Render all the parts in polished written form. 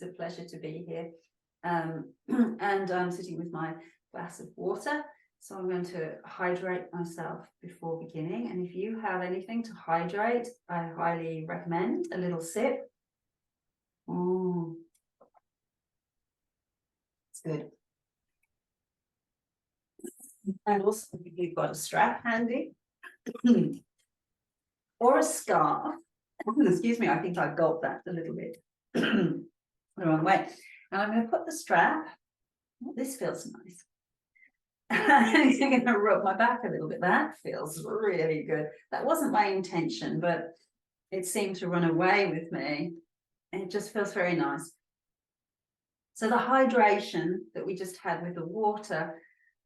It's a pleasure to be here. And I'm sitting with my glass of water. So I'm going to hydrate myself before beginning. And if you have anything to hydrate, I highly recommend a little sip. It's good. And also, if you've got a strap handy or a scarf, excuse me, I think I gulped that a little bit the wrong way. And I'm going to put the strap. Oh, this feels nice. I'm going to rub my back a little bit. That feels really good. That wasn't my intention, but it seemed to run away with me. And it just feels very nice. So the hydration that we just had with the water,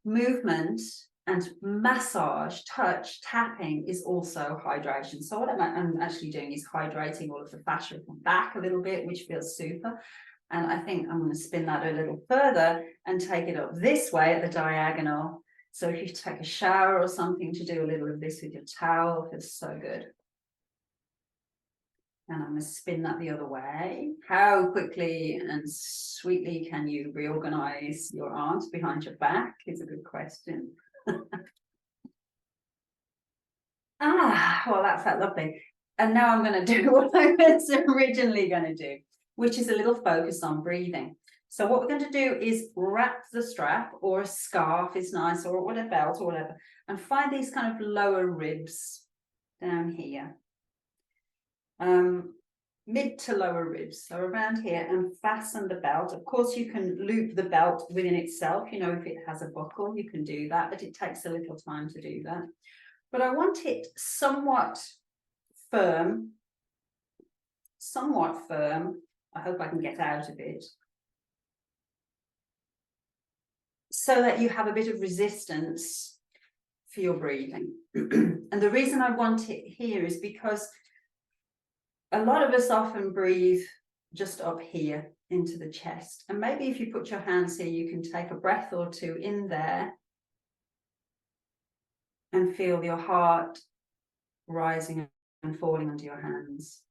movement and massage, touch, tapping is also hydration. So what I'm actually doing is hydrating all of the fascia from back a little bit, which feels super. And I think I'm going to spin that a little further and take it up this way at the diagonal. So if you take a shower or something, to do a little of this with your towel, it feels so good. And I'm going to spin that the other way. How quickly and sweetly can you reorganize your arms behind your back? Is a good question. Well, that felt lovely. And now I'm going to do what I was originally going to do, which is a little focus on breathing. So what we're going to do is wrap the strap, or a scarf is nice, or a belt or whatever, and find these kind of lower ribs down here. Mid to lower ribs, so around here, and fasten the belt. Of course, you can loop the belt within itself. You know, if it has a buckle, you can do that, but it takes a little time to do that. But I want it somewhat firm. I hope I can get out of it. So that you have a bit of resistance for your breathing. And the reason I want it here is because a lot of us often breathe just up here into the chest. And maybe if you put your hands here, you can take a breath or two in there and feel your heart rising and falling under your hands.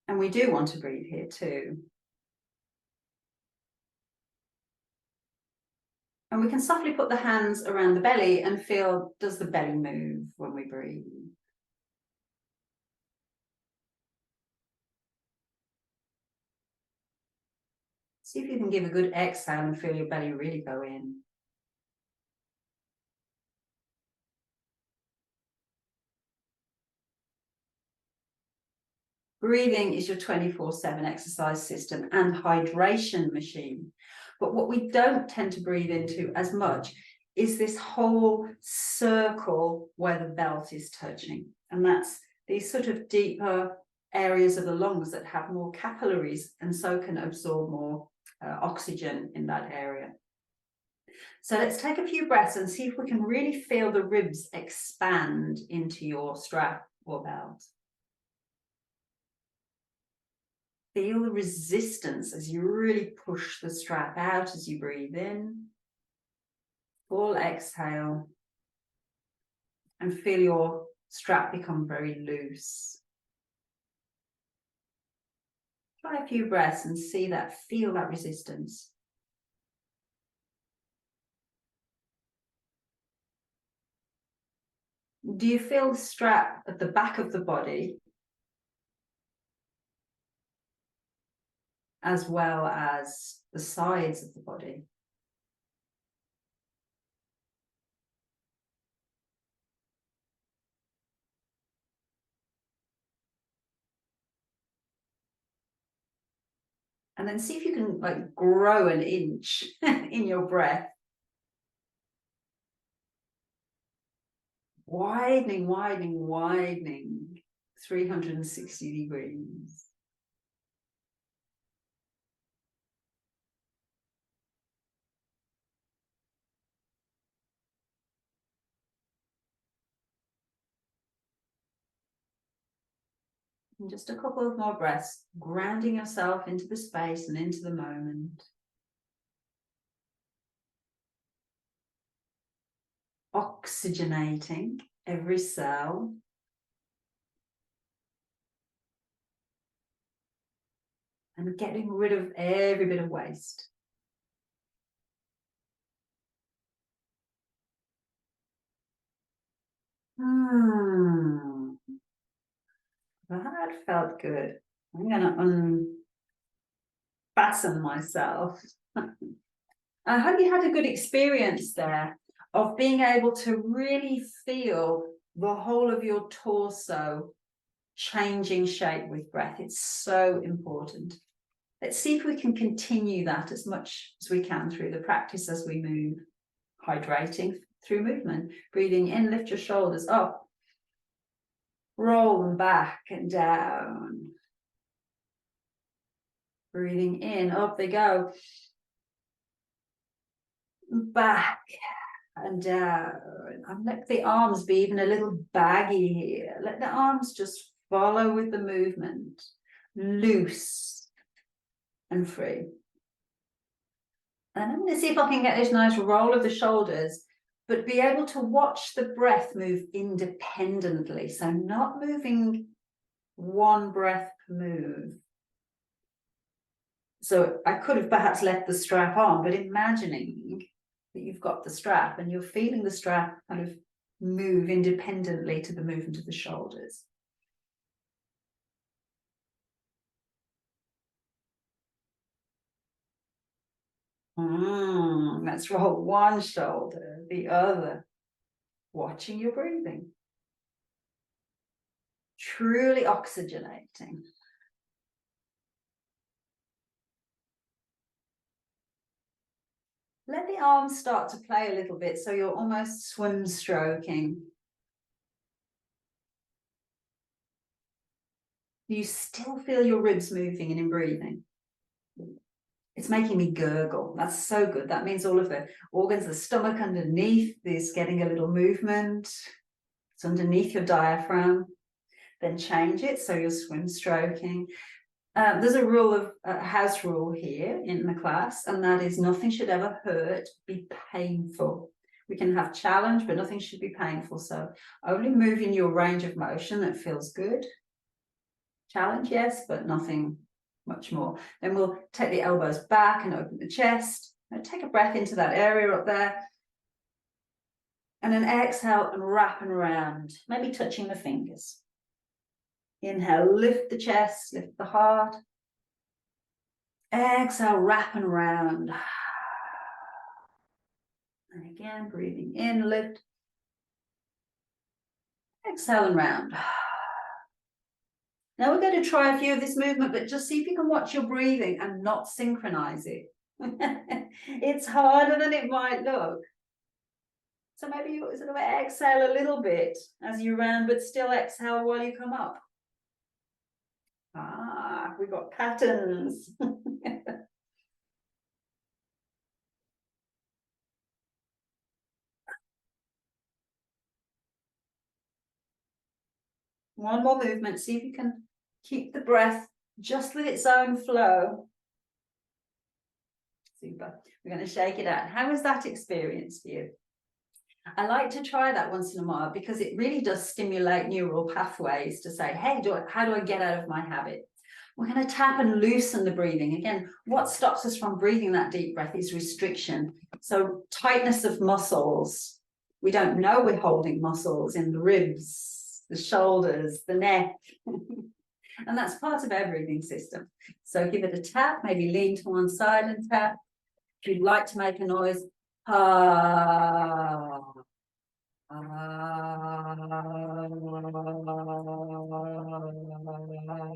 And we do want to breathe here too. And we can softly put the hands around the belly and feel, does the belly move when we breathe? See if you can give a good exhale and feel your belly really go in. Breathing is your 24/7 exercise system and hydration machine. But what we don't tend to breathe into as much is this whole circle where the belt is touching. And that's these sort of deeper areas of the lungs that have more capillaries and so can absorb more oxygen in that area. So let's take a few breaths and see if we can really feel the ribs expand into your strap or belt. Feel the resistance as you really push the strap out as you breathe in. Full exhale. And feel your strap become very loose. Try a few breaths and see that, feel that resistance. Do you feel the strap at the back of the body as well as the sides of the body? And then see if you can like grow an inch in your breath. Widening, widening, widening, 360 degrees. And just a couple of more breaths, grounding yourself into the space and into the moment. Oxygenating every cell. and getting rid of every bit of waste. That felt good. I'm going to unfasten myself. I hope you had a good experience there of being able to really feel the whole of your torso changing shape with breath. It's so important. Let's see if we can continue that as much as we can through the practice as we move. Hydrating through movement. Breathing in, lift your shoulders up. Roll them back and down. Breathing in, up they go. Back and down. And let the arms be even a little baggy here. Let the arms just follow with the movement. Loose and free. And I'm going to see if I can get this nice roll of the shoulders, but be able to watch the breath move independently. So not moving one breath per move. So I could have perhaps left the strap on, but imagining that you've got the strap and you're feeling the strap kind of move independently to the movement of the shoulders. Let's roll one shoulder, the other, watching your breathing. Truly oxygenating. Let the arms start to play a little bit, so you're almost swim stroking. You still feel your ribs moving in breathing. It's making me gurgle. That's so good. That means all of the organs, the stomach underneath is getting a little movement. It's underneath your diaphragm. Then change it so you're swim stroking. There's a rule of house rule here in the class, and that is nothing should ever hurt, be painful. We can have challenge, but nothing should be painful. So only move in your range of motion that feels good. Challenge, yes, but nothing much more. Then we'll take the elbows back and open the chest. And take a breath into that area up there. And then exhale and wrap and round, maybe touching the fingers. Inhale, lift the chest, lift the heart. Exhale, wrap and round. And again, breathing in, lift. Exhale and round. Now we're going to try a few of this movement, but just see if you can watch your breathing and not synchronize it. It's harder than it might look. So maybe you sort of exhale a little bit as you round, but still exhale while you come up. We've got patterns. One more movement. See if you can keep the breath just with its own flow. Super. We're going to shake it out. How was that experience for you? I like to try that once in a while because it really does stimulate neural pathways to say, hey, how do I get out of my habit? We're going to tap and loosen the breathing. Again, what stops us from breathing that deep breath is restriction. So tightness of muscles. We don't know we're holding muscles in the ribs, the shoulders, the neck. And that's part of our breathing system. So give it a tap, maybe lean to one side and tap. If you'd like to make a noise,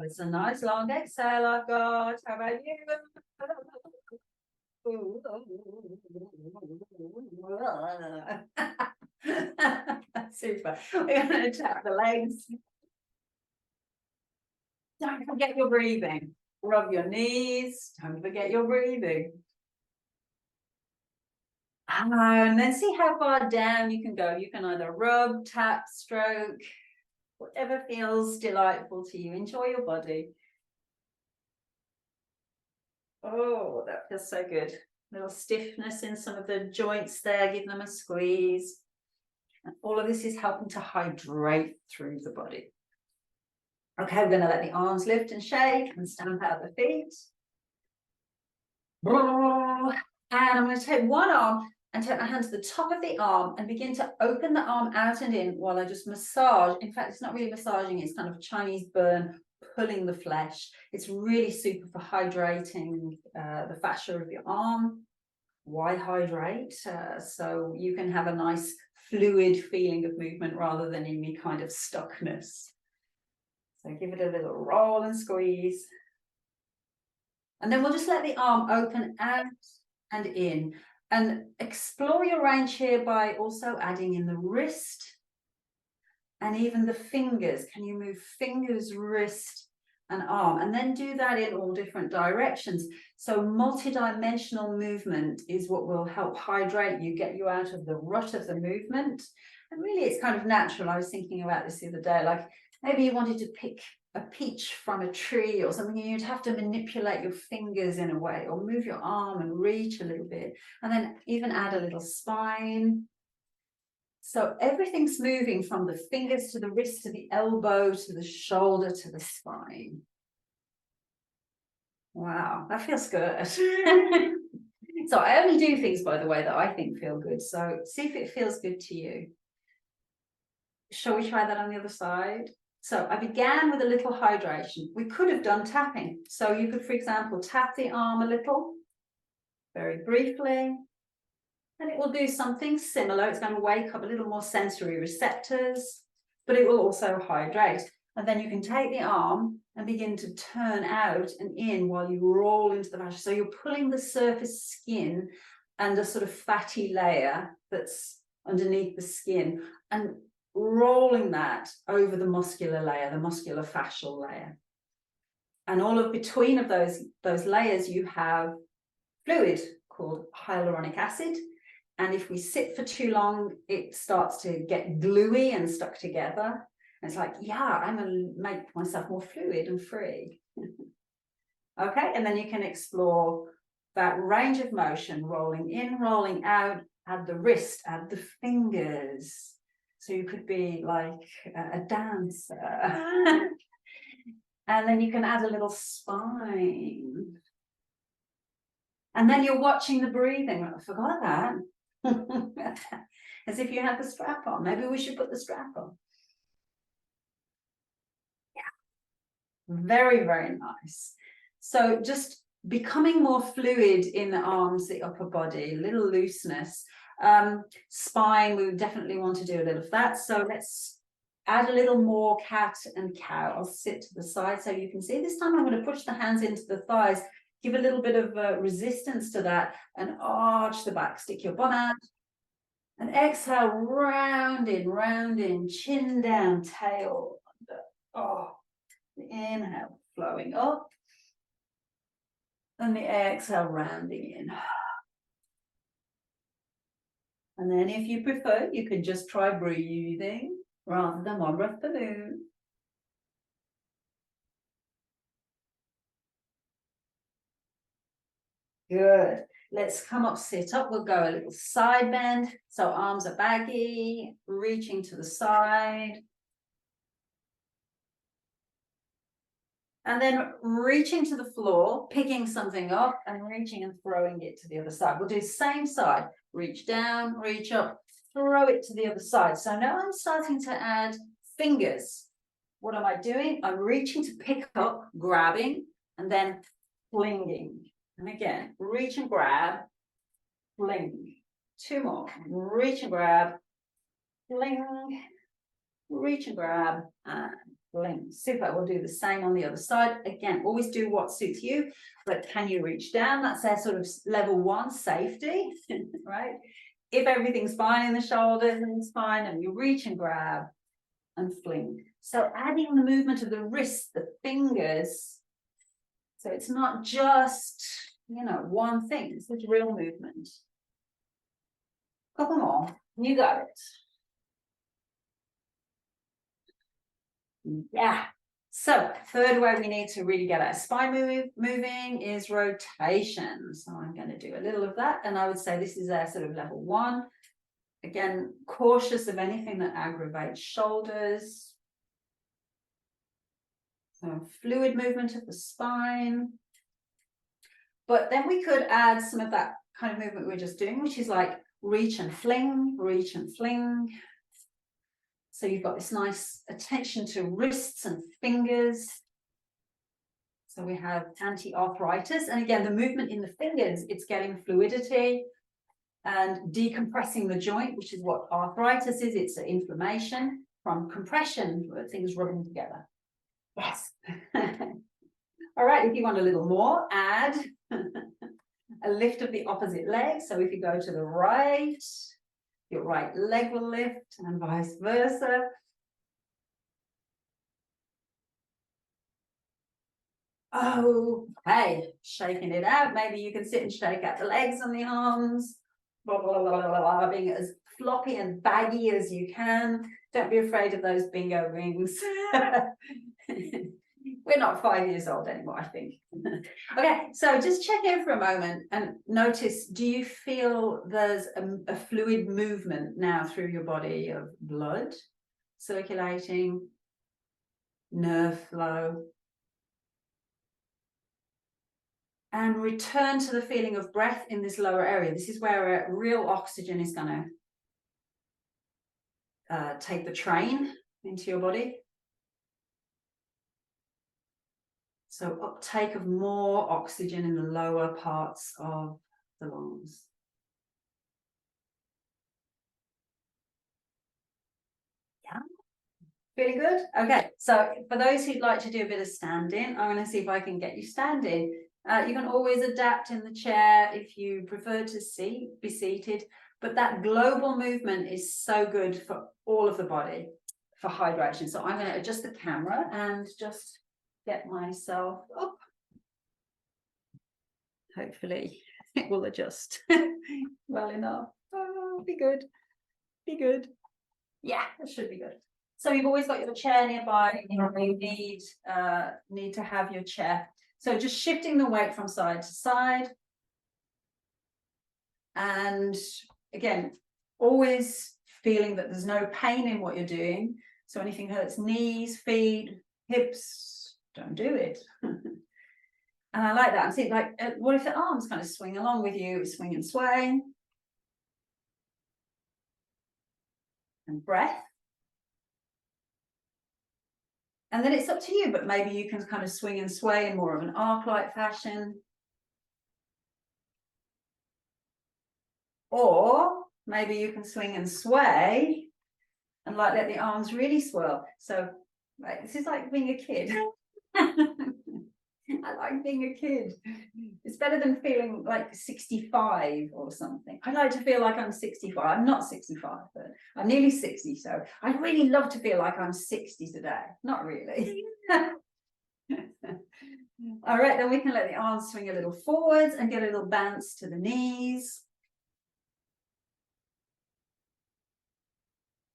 it's a nice long exhale I've got. How about you? Super. We're going to tap the legs. Don't forget your breathing. Rub your knees. Don't forget your breathing. And then see how far down you can go. You can either rub, tap, stroke, whatever feels delightful to you. Enjoy your body. Oh, that feels so good. A little stiffness in some of the joints there. Give them a squeeze. And all of this is helping to hydrate through the body. Okay, we're going to let the arms lift and shake and stamp out the feet. And I'm going to take one arm and take my hand to the top of the arm and begin to open the arm out and in while I just massage. In fact, it's not really massaging, it's kind of a Chinese burn, pulling the flesh. It's really super for hydrating the fascia of your arm. Why hydrate? So you can have a nice fluid feeling of movement rather than any kind of stuckness. So give it a little roll and squeeze. And then we'll just let the arm open out and in. And explore your range here by also adding in the wrist and even the fingers. Can you move fingers, wrist, and arm? And then do that in all different directions. So multi-dimensional movement is what will help hydrate you, get you out of the rut of the movement. And really, it's kind of natural. I was thinking about this the other day, like maybe you wanted to pick a peach from a tree or something, you'd have to manipulate your fingers in a way or move your arm and reach a little bit, and then even add a little spine. So everything's moving from the fingers to the wrist to the elbow to the shoulder to the spine. Wow, that feels good. So I only do things, by the way, that I think feel good. So see if it feels good to you. Shall we try that on the other side? So I began with a little hydration. We could have done tapping. So you could, for example, tap the arm a little, very briefly, and it will do something similar. It's going to wake up a little more sensory receptors, but it will also hydrate. And then you can take the arm and begin to turn out and in while you roll into the fascia. So you're pulling the surface skin and a sort of fatty layer that's underneath the skin and rolling that over the muscular layer, the muscular fascial layer. And all of between of those layers, you have fluid called hyaluronic acid. And if we sit for too long, it starts to get gluey and stuck together. And it's like, yeah, I'm going to make myself more fluid and free. Okay, and then you can explore that range of motion, rolling in, rolling out, add the wrist, add the fingers. So you could be like a dancer. And then you can add a little spine. And then you're watching the breathing. I forgot that. As if you had the strap on. Maybe we should put the strap on. Yeah. Very, very nice. So just becoming more fluid in the arms, the upper body, a little looseness. Spine, we would definitely want to do a little of that. So let's add a little more cat and cow. I'll sit to the side so you can see. This time I'm going to push the hands into the thighs, give a little bit of resistance to that, and arch the back. Stick your bum out. And exhale, round in, chin down, tail under. Oh, the inhale flowing up. And the exhale rounding in. And then if you prefer, you can just try breathing rather than one breath balloon. Good. Let's come up, sit up. We'll go a little side bend. So arms are baggy, reaching to the side. And then reaching to the floor, picking something up and reaching and throwing it to the other side. We'll do same side. Reach down, reach up, throw it to the other side. So now I'm starting to add fingers. What am I doing? I'm reaching to pick up, grabbing, and then flinging. And again, reach and grab, fling. Two more. Reach and grab, fling, reach and grab, and fling. Super. We'll do the same on the other side. Again, always do what suits you, but can you reach down? That's their sort of level one, safety, right? If everything's fine in the shoulders and it's fine, and you reach and grab and fling. So adding the movement of the wrists, the fingers. So it's not just, one thing. It's this real movement. Couple more. You got it. Yeah. So third way we need to really get our spine moving is rotation. So I'm going to do a little of that. And I would say this is our sort of level one. Again, cautious of anything that aggravates shoulders. So fluid movement of the spine. But then we could add some of that kind of movement we were just doing, which is like reach and fling, reach and fling. So you've got this nice attention to wrists and fingers. So we have anti-arthritis. And again, the movement in the fingers, it's getting fluidity and decompressing the joint, which is what arthritis is. It's an inflammation from compression, where things rubbing together. Yes. All right, if you want a little more, add a lift of the opposite leg. So if you go to the right, your right leg will lift and vice versa. Okay, shaking it out. Maybe you can sit and shake out the legs and the arms. Blah, blah, blah, blah, blah, being as floppy and baggy as you can. Don't be afraid of those bingo rings. We're not 5 years old anymore, I think. Okay, so just check in for a moment and notice, do you feel there's a fluid movement now through your body of blood circulating, nerve flow? And return to the feeling of breath in this lower area. This is where real oxygen is going to take the train into your body. So uptake of more oxygen in the lower parts of the lungs. Yeah. Feeling good? Okay, so for those who'd like to do a bit of standing, I'm going to see if I can get you standing. You can always adapt in the chair if you prefer to be seated, but that global movement is so good for all of the body for hydration. So I'm going to adjust the camera and just get myself up. Hopefully it will adjust well enough. Oh, be good. Be good. Yeah, it should be good. So you've always got your chair nearby. You need to have your chair. So just shifting the weight from side to side. And again, always feeling that there's no pain in what you're doing. So anything hurts knees, feet, hips, don't do it. And I like that. I'm seeing like, what if the arms kind of swing along with you, swing and sway. And breath. And then it's up to you, but maybe you can kind of swing and sway in more of an arc-like fashion. Or maybe you can swing and sway and like let the arms really swirl. So right, this is like being a kid. I like being a kid. It's better than feeling like 65 or something. I like to feel like I'm 65. I'm not 65, but I'm nearly 60. So I'd really love to feel like I'm 60 today. Not really. All right, then we can let the arms swing a little forwards and get a little bounce to the knees.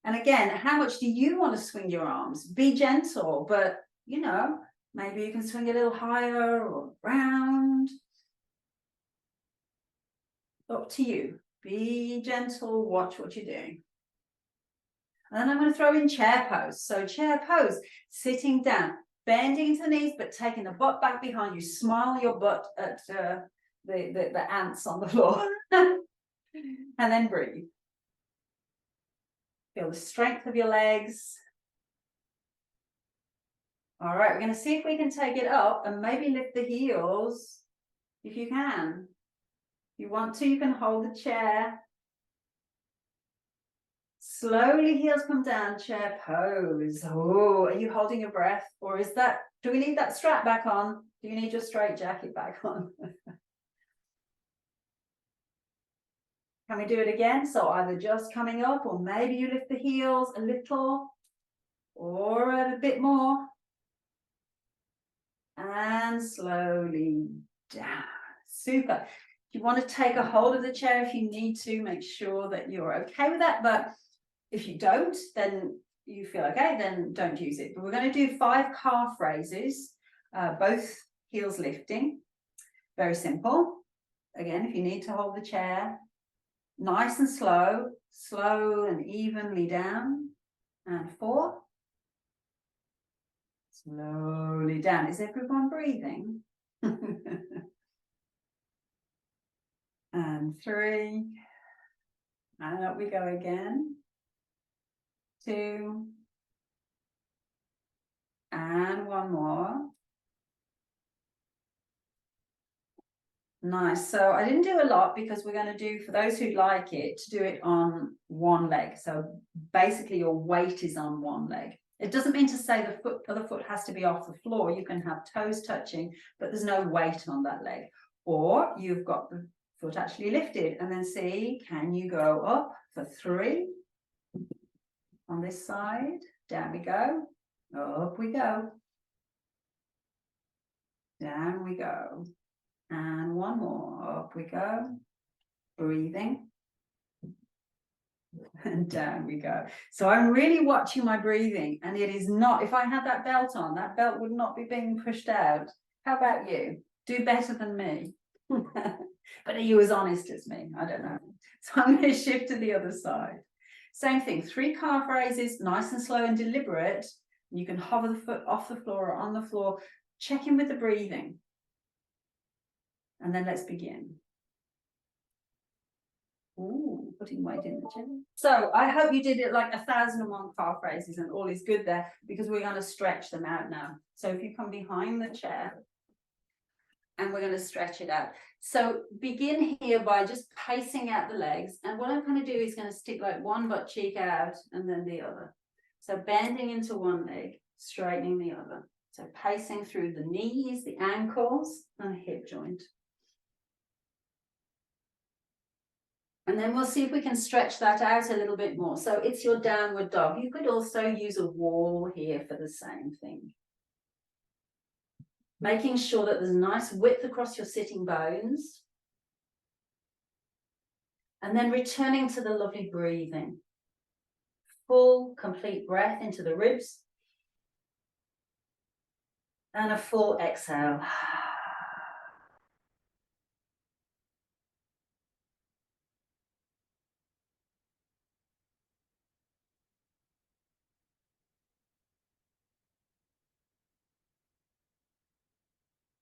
And again, how much do you want to swing your arms? Be gentle, but you know, maybe you can swing a little higher or round. Up to you. Be gentle, watch what you're doing. And then I'm going to throw in chair pose. So chair pose, sitting down, bending into the knees, but taking the butt back behind you. Smile your butt at the ants on the floor. And then breathe. Feel the strength of your legs. All right, we're going to see if we can take it up and maybe lift the heels if you can. If you want to, you can hold the chair. Slowly heels come down, chair pose. Oh, are you holding your breath? Or is that, do we need that strap back on? Do you need your straight jacket back on? Can we do it again? So either just coming up, or maybe you lift the heels a little, or a bit more. And slowly down. Super. If you want to take a hold of the chair if you need to, make sure that you're okay with that. But if you don't, then you feel okay, then don't use it. But we're going to do 5 calf raises, both heels lifting. Very simple. Again, if you need to hold the chair, nice and slow, slow and evenly down. And 4. Slowly down. Is everyone breathing? And 3. And up we go again. 2. And 1 more. Nice. So I didn't do a lot because we're going to do, for those who'd like it, to do it on one leg. So basically your weight is on one leg. It doesn't mean to say the other foot has to be off the floor. You can have toes touching, but there's no weight on that leg. Or you've got the foot actually lifted, and then see, can you go up for 3 on this side? Down we go. Up we go. Down we go. And 1 more. Up we go. Breathing. And down we go. So I'm really watching my breathing, and it is not, if I had that belt on, that belt would not be being pushed out. How about you? Do better than me. But are you as honest as me? I don't know. So I'm going to shift to the other side. Same thing, 3 calf raises, nice and slow and deliberate. You can hover the foot off the floor or on the floor. Check in with the breathing. And then let's begin. Ooh, putting weight in the chair. So I hope you did it like 1,001 calf raises and all is good there, because we're going to stretch them out now. So if you come behind the chair, and we're going to stretch it out. So begin here by just pacing out the legs. And what I'm going to do is going to stick like one butt cheek out and then the other. So bending into one leg, straightening the other. So pacing through the knees, the ankles, and the hip joint. And then we'll see if we can stretch that out a little bit more. So it's your downward dog. You could also use a wall here for the same thing. Making sure that there's a nice width across your sitting bones. And then returning to the lovely breathing. Full, complete breath into the ribs. And a full exhale.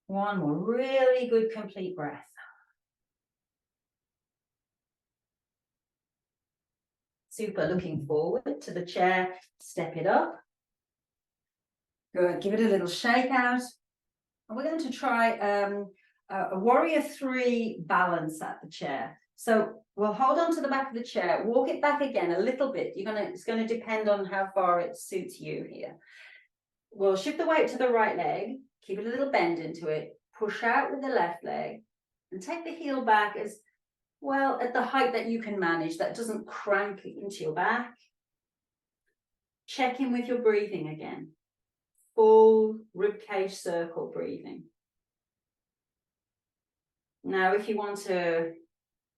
One more really good complete breath. Super. Looking forward to the chair. Step it up. Good. Give it a little shake out. And we're going to try a warrior 3 balance at the chair. So we'll hold on to the back of the chair, walk it back again a little bit. It's going to depend on how far it suits you here. We'll shift the weight to the right leg, keep a little bend into it, push out with the left leg, and take the heel back as well at the height that you can manage, that doesn't crank into your back. Check in with your breathing again. Full ribcage circle breathing. Now, if you want to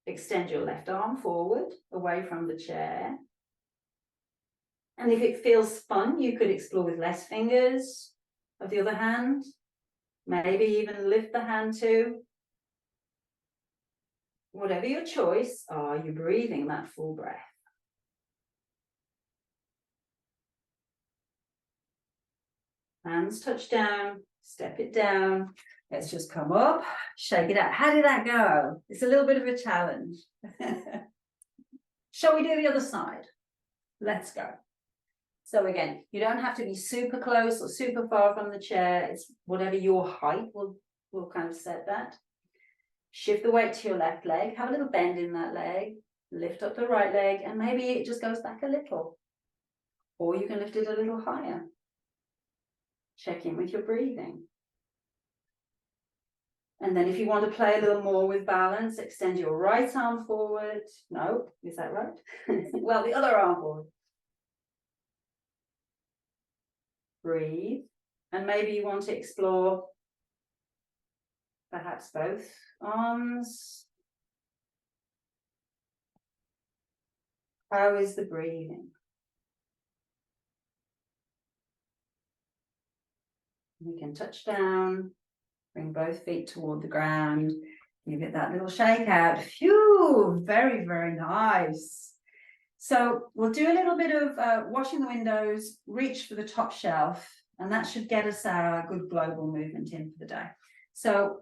extend your left arm forward, away from the chair. And if it feels fun, you could explore with less fingers of the other hand. Maybe even lift the hand too. Whatever your choice, are you breathing that full breath? Hands touch down, step it down. Let's just come up, shake it out. How did that go? It's a little bit of a challenge. Shall we do the other side? Let's go. So again, you don't have to be super close or super far from the chair. It's whatever your height will kind of set that. Shift the weight to your left leg. Have a little bend in that leg. Lift up the right leg, and maybe it just goes back a little. Or you can lift it a little higher. Check in with your breathing. And then if you want to play a little more with balance, extend your right arm forward. No, is that right? Well, the other arm forward. Breathe. And maybe you want to explore perhaps both arms. How is the breathing? You can touch down, bring both feet toward the ground, give it that little shake out. Phew, very, very nice. So we'll do a little bit of washing the windows, reach for the top shelf, and that should get us our good global movement in for the day. So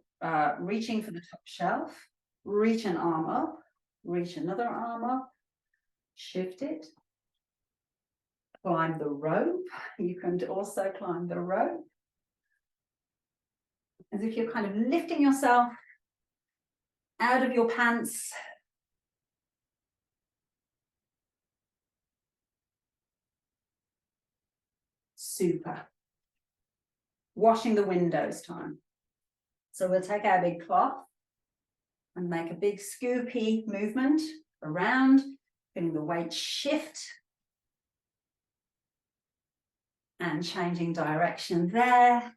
reaching for the top shelf, reach an arm up, reach another arm up, shift it, climb the rope. You can also climb the rope as if you're kind of lifting yourself out of your pants. Super. Washing the windows time. So we'll take our big cloth and make a big scoopy movement around, feeling the weight shift and changing direction there.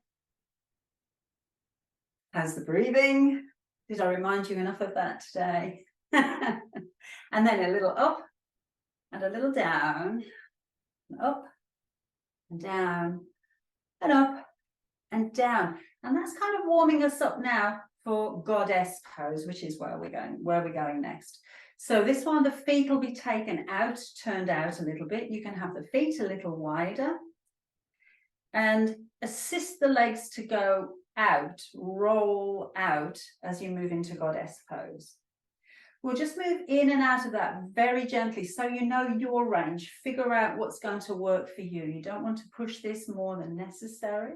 How's the breathing? Did I remind you enough of that today? And then a little up and a little down, and up and down and up and down. And that's kind of warming us up now for goddess pose, which is where we're going next. So this one, the feet will be taken out, turned out a little bit. You can have the feet a little wider and assist the legs to go out, roll out as you move into goddess pose. We'll just move in and out of that very gently so you know your range. Figure out what's going to work for you. You don't want to push this more than necessary.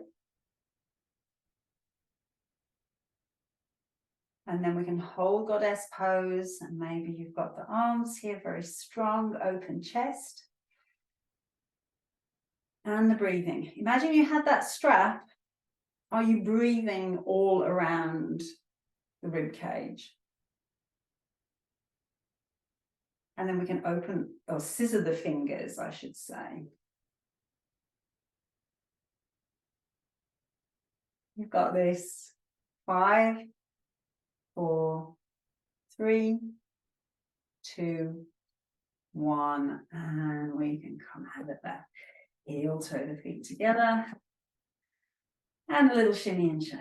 And then we can hold goddess pose, and maybe you've got the arms here, very strong, open chest. And the breathing. Imagine you had that strap. Are you breathing all around the rib cage? And then we can open or scissor the fingers, I should say. You've got this. 5, 4, 3, 2, 1, and we can come out of that. Heel toe the feet together, and a little shimmy and shake.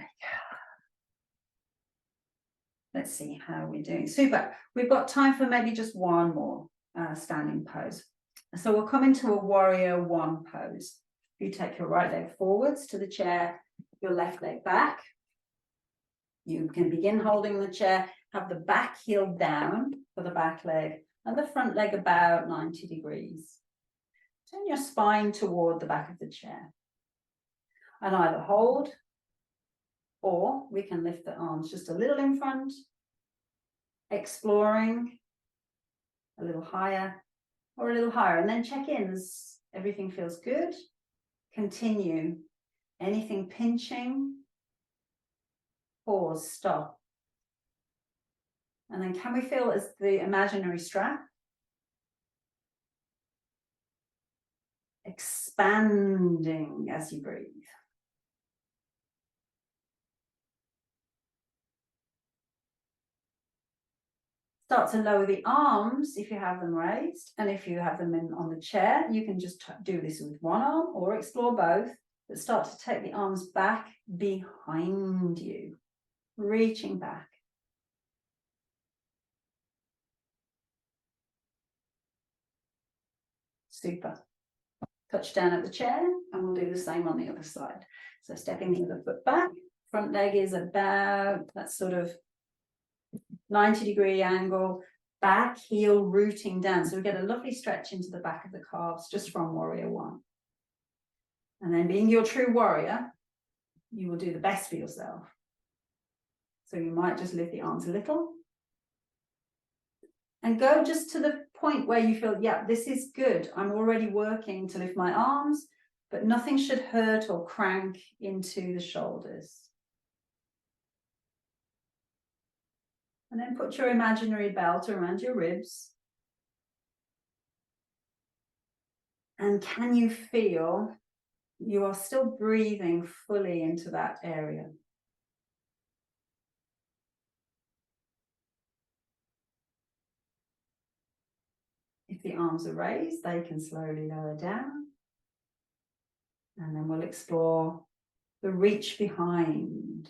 Let's see how we're doing. Super. We've got time for maybe just one more standing pose. So we'll come into a warrior one pose. You take your right leg forwards to the chair, your left leg back. You can begin holding the chair, have the back heel down for the back leg and the front leg about 90 degrees. Turn your spine toward the back of the chair. And either hold, or we can lift the arms just a little in front, exploring a little higher or a little higher, and then check in as everything feels good. Continue. Anything pinching, pause, stop. And then can we feel as the imaginary strap expanding as you breathe? Start to lower the arms if you have them raised, and if you have them on the chair, you can just do this with one arm or explore both, but start to take the arms back behind you, reaching back. Super. Touch down at the chair, and we'll do the same on the other side. So stepping the other foot back, front leg is about that sort of 90-degree angle, back heel rooting down. So we get a lovely stretch into the back of the calves just from warrior one. And then being your true warrior, you will do the best for yourself. So you might just lift the arms a little and go just to the point where you feel, yeah, this is good. I'm already working to lift my arms, but nothing should hurt or crank into the shoulders. And then put your imaginary belt around your ribs. And can you feel you are still breathing fully into that area? If the arms are raised, they can slowly lower down. And then we'll explore the reach behind.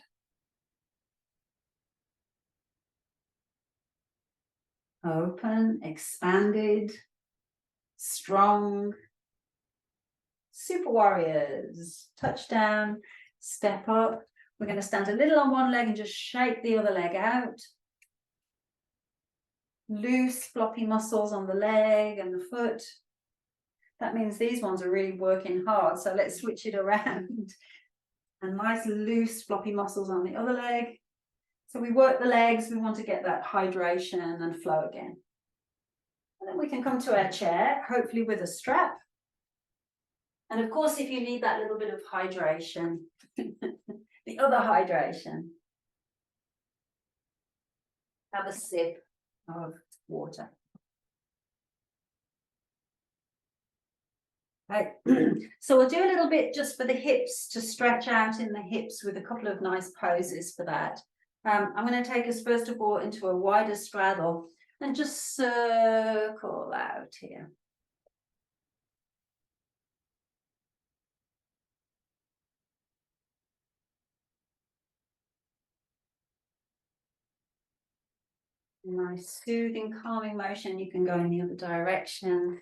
Open, expanded, strong. Super warriors. Touch down, step up. We're going to stand a little on one leg and just shake the other leg out. loose, floppy muscles on the leg and the foot. That means these ones are really working hard. So let's switch it around. And nice, loose, floppy muscles on the other leg. So we work the legs. We want to get that hydration and flow again. And then we can come to our chair, hopefully with a strap. And of course, if you need that little bit of hydration, the other hydration, have a sip of water. Right. So we'll do a little bit just for the hips, to stretch out in the hips with a couple of nice poses for that. I'm going to take us first of all into a wider straddle and just circle out here. Nice soothing, calming motion. You can go in the other direction.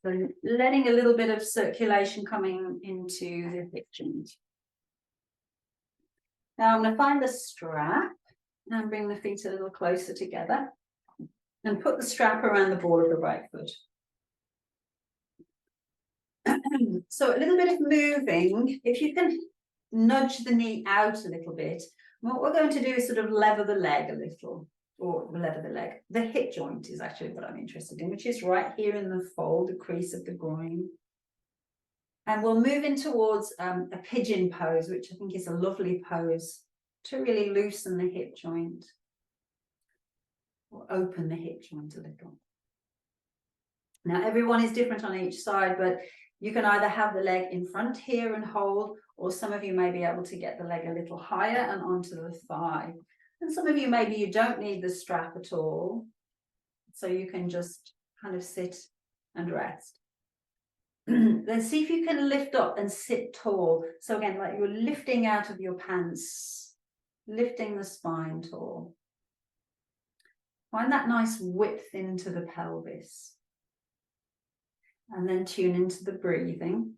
So letting a little bit of circulation coming into the hip joint. Now I'm going to find the strap and bring the feet a little closer together and put the strap around the ball of the right foot. So a little bit of moving. If you can nudge the knee out a little bit, what we're going to do is sort of lever the leg a little, or lever the leg. The hip joint is actually what I'm interested in, which is right here in the fold, the crease of the groin. And we'll move in towards a pigeon pose, which I think is a lovely pose to really loosen the hip joint or open the hip joint a little. Now, everyone is different on each side, but you can either have the leg in front here and hold, or some of you may be able to get the leg a little higher and onto the thigh. And some of you, maybe you don't need the strap at all. So you can just kind of sit and rest. Then see if you can lift up and sit tall. So again, like you're lifting out of your pants, lifting the spine tall. Find that nice width into the pelvis. And then tune into the breathing.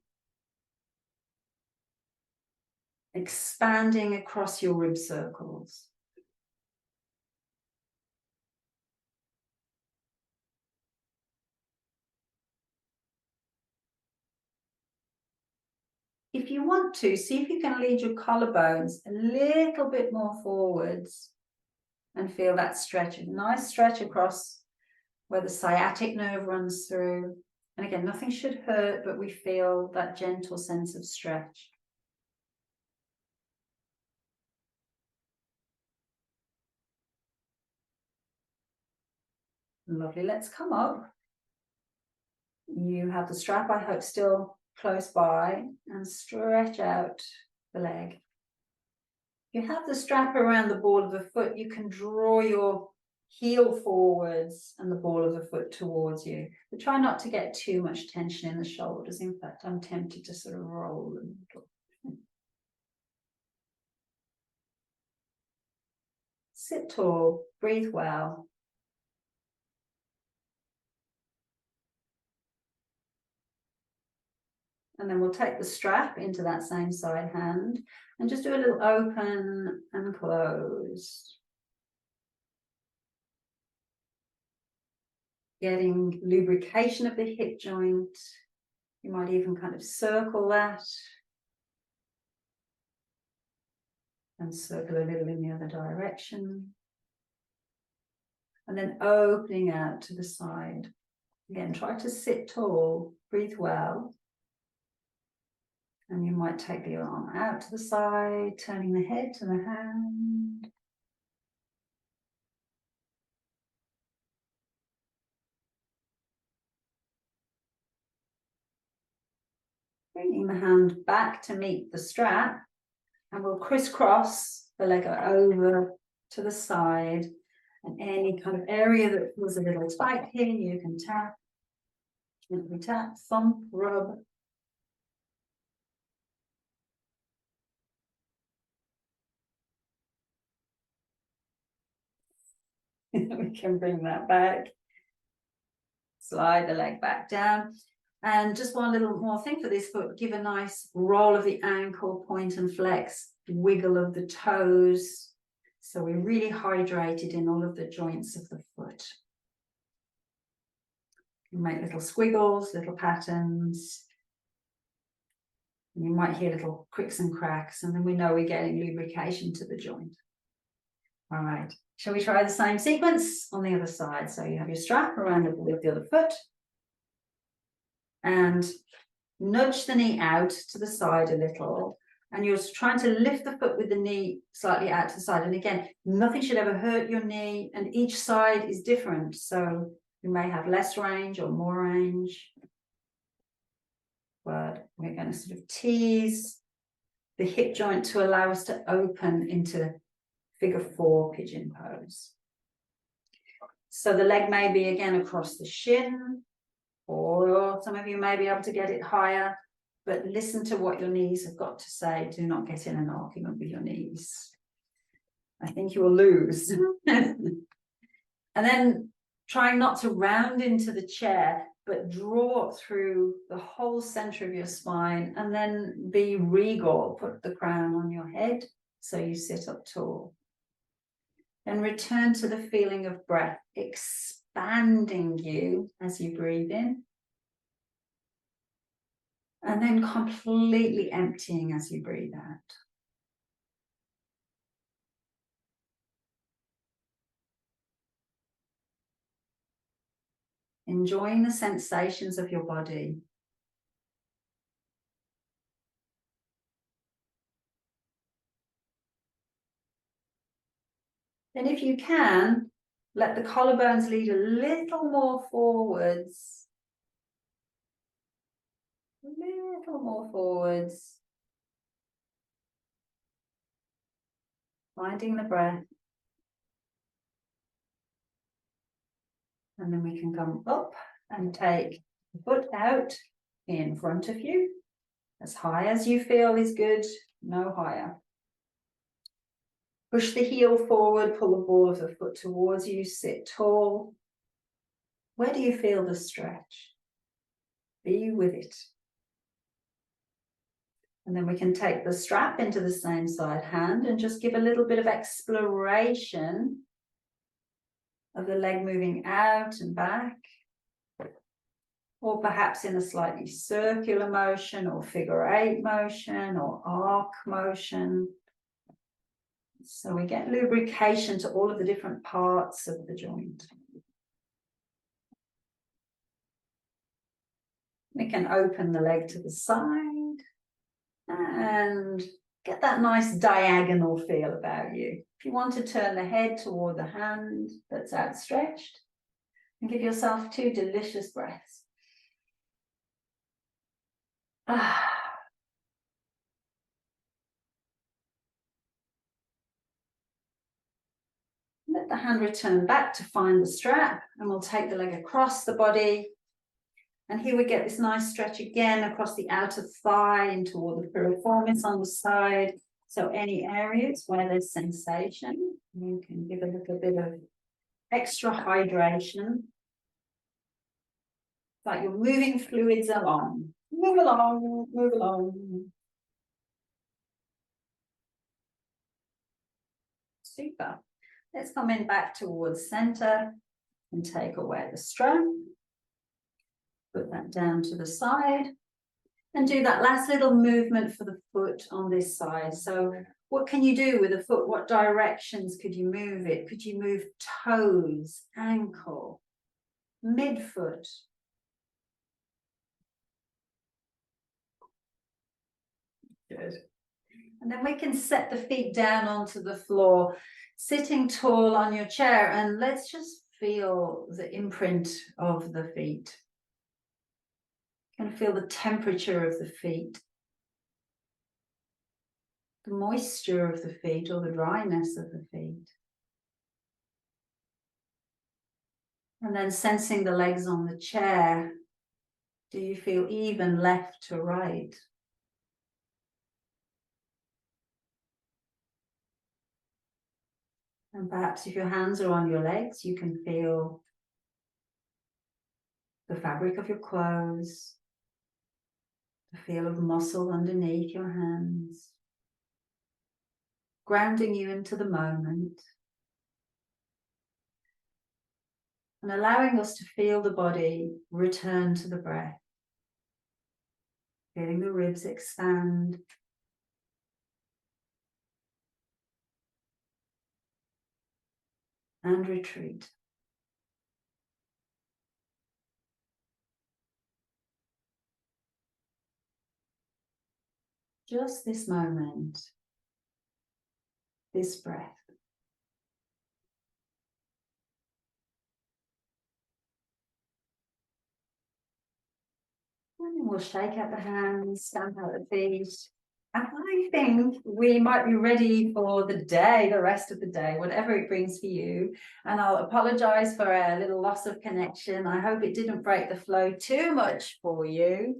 Expanding across your rib circles. If you want to, see if you can lead your collarbones a little bit more forwards and feel that stretch. A nice stretch across where the sciatic nerve runs through. And again, nothing should hurt, but we feel that gentle sense of stretch. Lovely. Let's come up. You have the strap, I hope, still close by, and stretch out the leg. If you have the strap around the ball of the foot, you can draw your heel forwards and the ball of the foot towards you. But try not to get too much tension in the shoulders. In fact, I'm tempted to sort of roll a little. Sit tall, breathe well. And then we'll take the strap into that same side hand and just do a little open and close. Getting lubrication of the hip joint. You might even kind of circle that. And circle a little in the other direction. And then opening out to the side. Again, try to sit tall, breathe well. And you might take the arm out to the side, turning the head to the hand. Bringing the hand back to meet the strap. And we'll crisscross the leg over to the side. And any kind of area that feels a little tight here, you can tap. Gently tap, thump, rub. We can bring that back. Slide the leg back down. And just one little more thing for this foot, give a nice roll of the ankle, point and flex, wiggle of the toes. So we're really hydrated in all of the joints of the foot. You make little squiggles, little patterns. And you might hear little cricks and cracks, and then we know we're getting lubrication to the joint. All right, shall we try the same sequence on the other side? So you have your strap around the other foot and nudge the knee out to the side a little. And you're trying to lift the foot with the knee slightly out to the side. And again, nothing should ever hurt your knee, and each side is different. So you may have less range or more range. But we're going to sort of tease the hip joint to allow us to open into figure 4 pigeon pose. So the leg may be again across the shin, or some of you may be able to get it higher, but listen to what your knees have got to say. Do not get in an argument with your knees. I think you will lose. And then trying not to round into the chair, but draw through the whole center of your spine, and then be regal. Put the crown on your head so you sit up tall. Then return to the feeling of breath, expanding you as you breathe in, and then completely emptying as you breathe out. Enjoying the sensations of your body. Then if you can, let the collarbones lead a little more forwards. A little more forwards. Finding the breath. And then we can come up and take the foot out in front of you. As high as you feel is good, no higher. Push the heel forward, pull the ball of the foot towards you, sit tall. Where do you feel the stretch? Be with it. And then we can take the strap into the same side hand and just give a little bit of exploration of the leg moving out and back. Or perhaps in a slightly circular motion, or figure 8 motion, or arc motion. So we get lubrication to all of the different parts of the joint. We can open the leg to the side and get that nice diagonal feel about you. If you want to turn the head toward the hand that's outstretched, and give yourself 2 delicious breaths. Let the hand return back to find the strap, and we'll take the leg across the body. And here we get this nice stretch again across the outer thigh and toward the piriformis on the side. So any areas where there's sensation, you can give a little bit of extra hydration. It's like you're moving fluids along. Move along, move along. Super. Let's come in back towards center and take away the strap. Put that down to the side and do that last little movement for the foot on this side. So what can you do with the foot? What directions could you move it? Could you move toes, ankle, midfoot? Good. And then we can set the feet down onto the floor, sitting tall on your chair, and let's just feel the imprint of the feet. You can feel the temperature of the feet, the moisture of the feet, or the dryness of the feet. And then sensing the legs on the chair. Do you feel even left to right? And perhaps if your hands are on your legs, you can feel the fabric of your clothes, the feel of muscle underneath your hands. grounding you into the moment. And allowing us to feel the body return to the breath. Feeling the ribs expand. And retreat. Just this moment, this breath. And then we'll shake out the hands, stamp out the feet. And I think we might be ready for the day, the rest of the day, whatever it brings for you. And I'll apologize for a little loss of connection. I hope it didn't break the flow too much for you.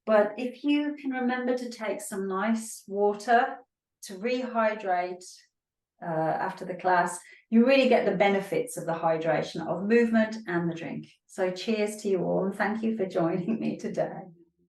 But if you can remember to take some nice water to rehydrate after the class, you really get the benefits of the hydration of movement and the drink. So cheers to you all, and thank you for joining me today.